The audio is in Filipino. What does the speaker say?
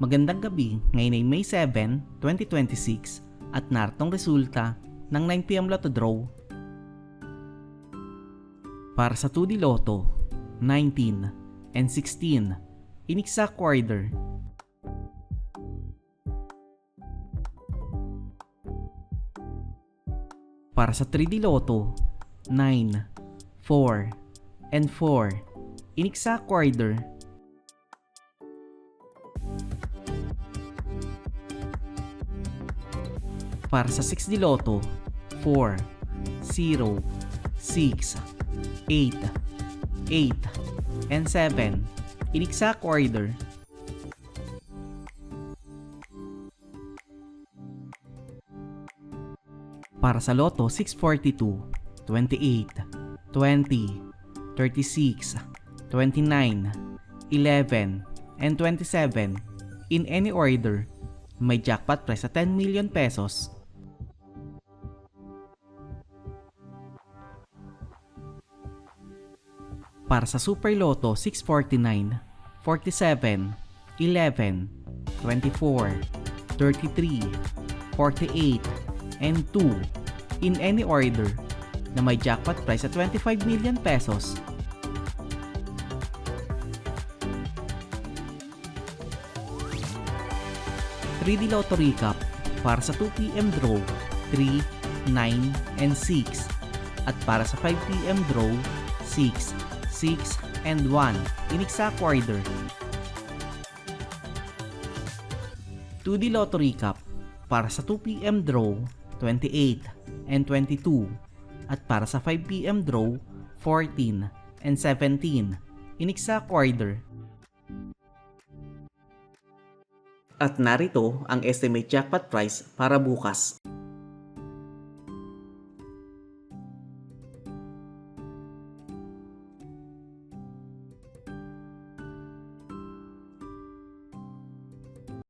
Magandang gabi, ngayon ay May 7, 2026 at naritong resulta ng 9pm Lotto Draw. Para sa 2D Lotto, 19 and 16, in exact order. Para sa 3D Lotto, 9, 4, and 4, in exact order. Para sa 6D Lotto, 4, 0, 6, 8, 8, and 7, in exact order. Para sa Lotto 642, 28, 20, 36, 29, 11, and 27, in any order, may jackpot prize sa 10 million pesos. Para sa Super Lotto 649, 47, 11, 24, 33, 48, and 2, in any order, na may jackpot prize sa 25 million pesos. '3D Lotto Recap para sa 2pm draw 3, 9, and 6 at para sa 5pm draw 6, 6, and 1 in exact order. 2D Lotto Recap para sa 2pm draw 28 and 22 at para sa 5pm draw 14 and 17 in exact order. At narito ang estimate jackpot price para bukas.